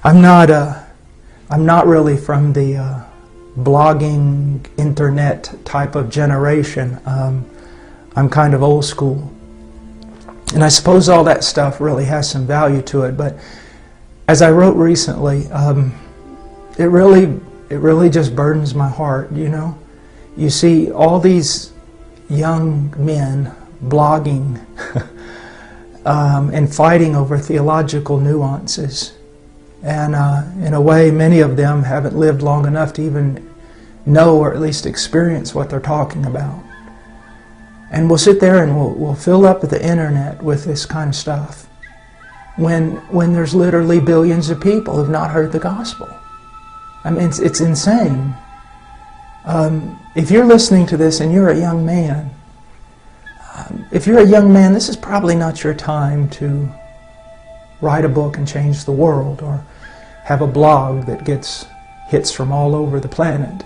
I'm not really from the blogging, internet type of generation. I'm kind of old school. And I suppose all that stuff really has some value to it, but as I wrote recently, it really just burdens my heart, you know. You see all these young men blogging and fighting over theological nuances. And in a way, many of them haven't lived long enough to even know or at least experience what they're talking about. And we'll sit there and we'll fill up the internet with this kind of stuff when there's literally billions of people who've not heard the gospel. I mean, it's insane. If you're listening to this and you're a young man, this is probably not your time to write a book and change the world or have a blog that gets hits from all over the planet.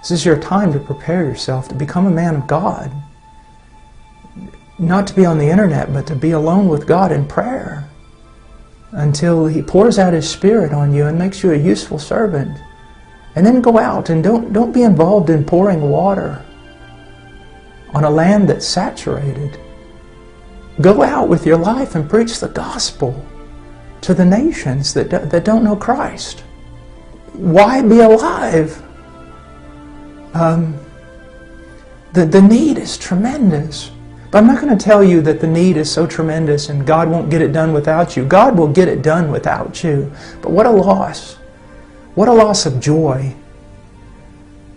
This is your time to prepare yourself to become a man of God. Not to be on the internet, but to be alone with God in prayer until He pours out His Spirit on you and makes you a useful servant. And then go out and don't be involved in pouring water on a land that's saturated. Go out with your life and preach the gospel to the nations that don't know Christ. Why be alive? The need is tremendous. But I'm not going to tell you that the need is so tremendous and God won't get it done without you. God will get it done without you. But what a loss. What a loss of joy.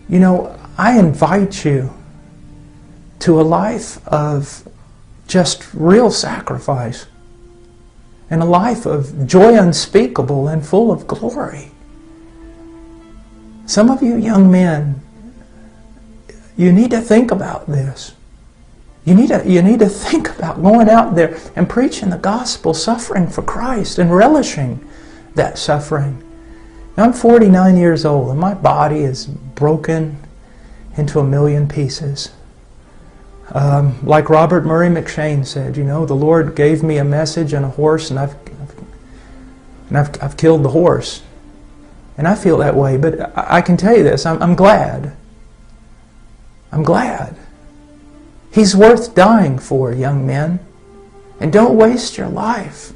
You know, I invite you to a life of just real sacrifice and a life of joy unspeakable and full of glory. Some of you young men, you need to think about this. You need to think about going out there and preaching the gospel, suffering for Christ and relishing that suffering. Now, I'm 49 years old and my body is broken into a million pieces. Like Robert Murray McShane said, you know, the Lord gave me a message and a horse, and I've killed the horse. And I feel that way, but I can tell you this, I'm glad. I'm glad. He's worth dying for, young men. And don't waste your life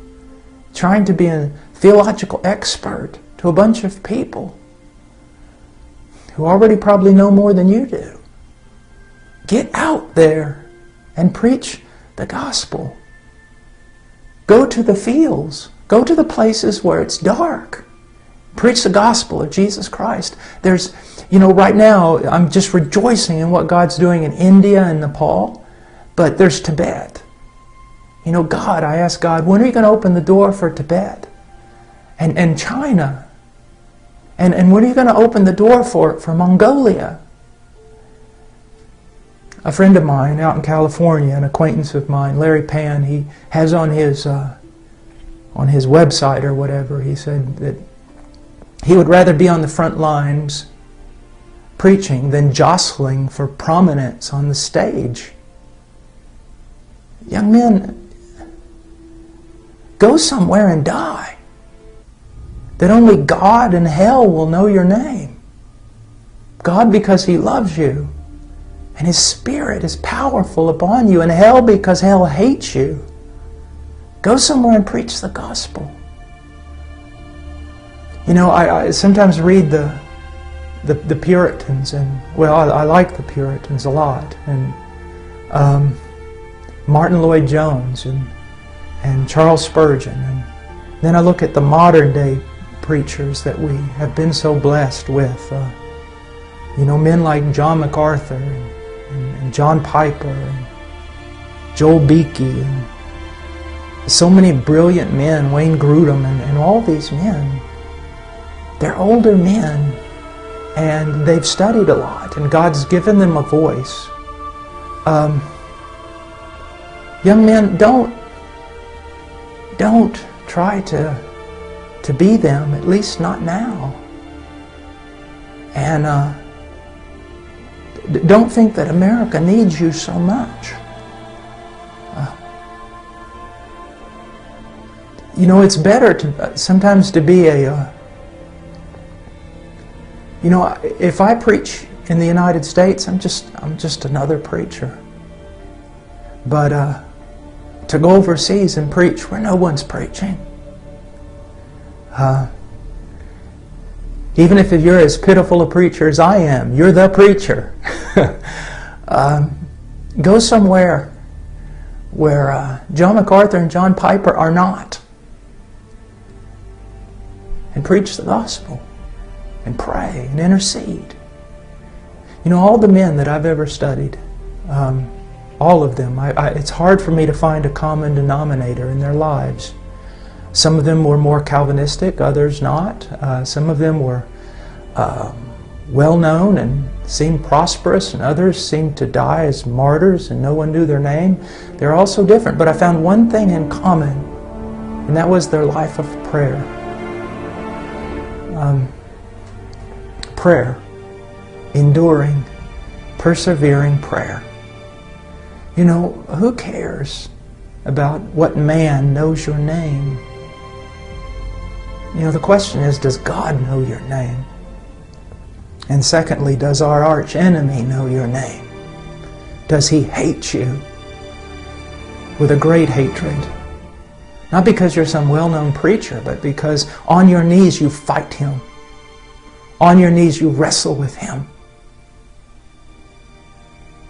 trying to be a theological expert to a bunch of people who already probably know more than you do. Get out there and preach the gospel. Go to the fields. Go to the places where it's dark. Preach the gospel of Jesus Christ. There's, you know, right now I'm just rejoicing in what God's doing in India and Nepal, but there's Tibet. You know, I ask God, when are you going to open the door for Tibet? And China? And when are you going to open the door for Mongolia? A friend of mine out in California, an acquaintance of mine, Larry Pan, he has on his website or whatever, he said that he would rather be on the front lines preaching than jostling for prominence on the stage. Young men, go somewhere and die, that only God and hell will know your name. God because He loves you, and His Spirit is powerful upon you, and hell because hell hates you. Go somewhere and preach the gospel. You know, I sometimes read the Puritans, and well, I like the Puritans a lot, and Martin Lloyd-Jones and Charles Spurgeon, and then I look at the modern day preachers that we have been so blessed with. You know, men like John MacArthur and John Piper and Joel Beakey, and so many brilliant men, Wayne Grudem, and all these men. They're older men, and they've studied a lot, and God's given them a voice. Young men, don't try to be them, at least not now. And don't think that America needs you so much. it's better to sometimes to be a... if I preach in the United States, I'm just another preacher. But to go overseas and preach where no one's preaching, even if you're as pitiful a preacher as I am, you're the preacher. Go somewhere where John MacArthur and John Piper are not, and preach the gospel, and pray, and intercede. All the men that I've ever studied, all of them, it's hard for me to find a common denominator in their lives. Some of them were more Calvinistic, others not. Some of them were well-known and seemed prosperous, and others seemed to die as martyrs and no one knew their name. They're all so different, but I found one thing in common, and that was their life of prayer. Prayer. Enduring, persevering prayer. Who cares about what man knows your name? The question is, does God know your name? And secondly, does our arch enemy know your name? Does he hate you with a great hatred? Not because you're some well-known preacher, but because on your knees you fight him. On your knees you wrestle with him.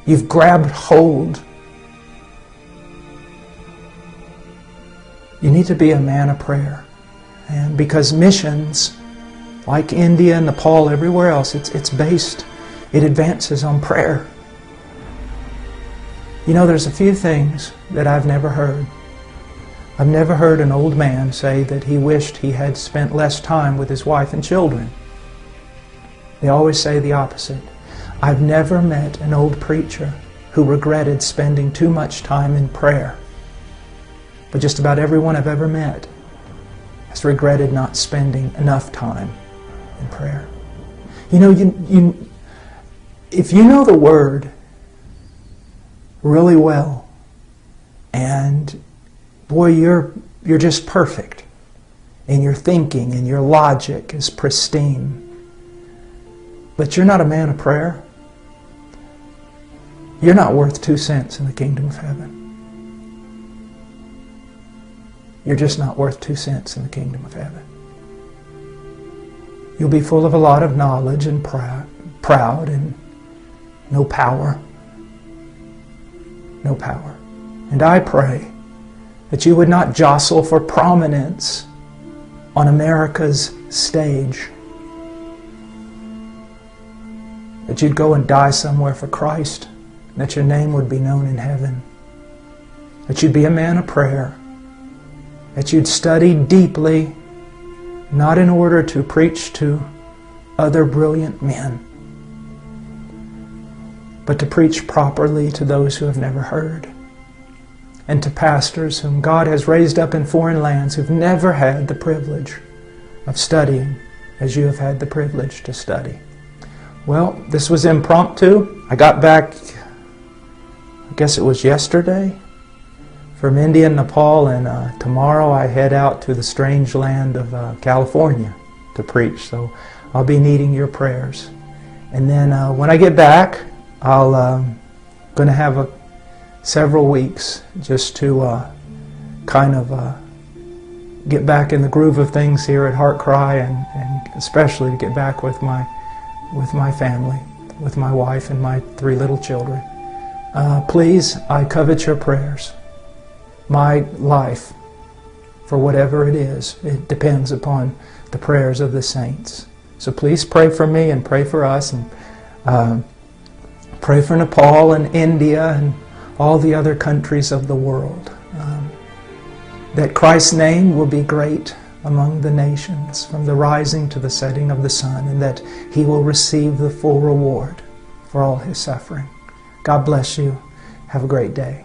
You've grabbed hold. You need to be a man of prayer. And because missions, like India, Nepal, everywhere else, it advances on prayer. There's a few things that I've never heard. I've never heard an old man say that he wished he had spent less time with his wife and children. They always say the opposite. I've never met an old preacher who regretted spending too much time in prayer. But just about everyone I've ever met has regretted not spending enough time in prayer. If you know the Word really well, and boy, you're just perfect in your thinking and your logic is pristine, but you're not a man of prayer, you're not worth 2 cents in the kingdom of heaven. You're just not worth 2 cents in the kingdom of heaven. You'll be full of a lot of knowledge and proud and no power. No power. And I pray that you would not jostle for prominence on America's stage. That you'd go and die somewhere for Christ. That your name would be known in heaven. That you'd be a man of prayer. That you'd study deeply, not in order to preach to other brilliant men, but to preach properly to those who have never heard, and to pastors whom God has raised up in foreign lands who've never had the privilege of studying as you have had the privilege to study. Well, this was impromptu. I got back, I guess it was yesterday, from India and Nepal, and tomorrow I head out to the strange land of California to preach. So I'll be needing your prayers. And then when I get back, I'll going to have several weeks just to kind of get back in the groove of things here at Heart Cry, and especially to get back with my family, with my wife and my 3 little children. Please, I covet your prayers. My life, for whatever it is, it depends upon the prayers of the saints. So please pray for me and pray for us, and pray for Nepal and India and all the other countries of the world. That Christ's name will be great among the nations from the rising to the setting of the sun, and that He will receive the full reward for all His suffering. God bless you. Have a great day.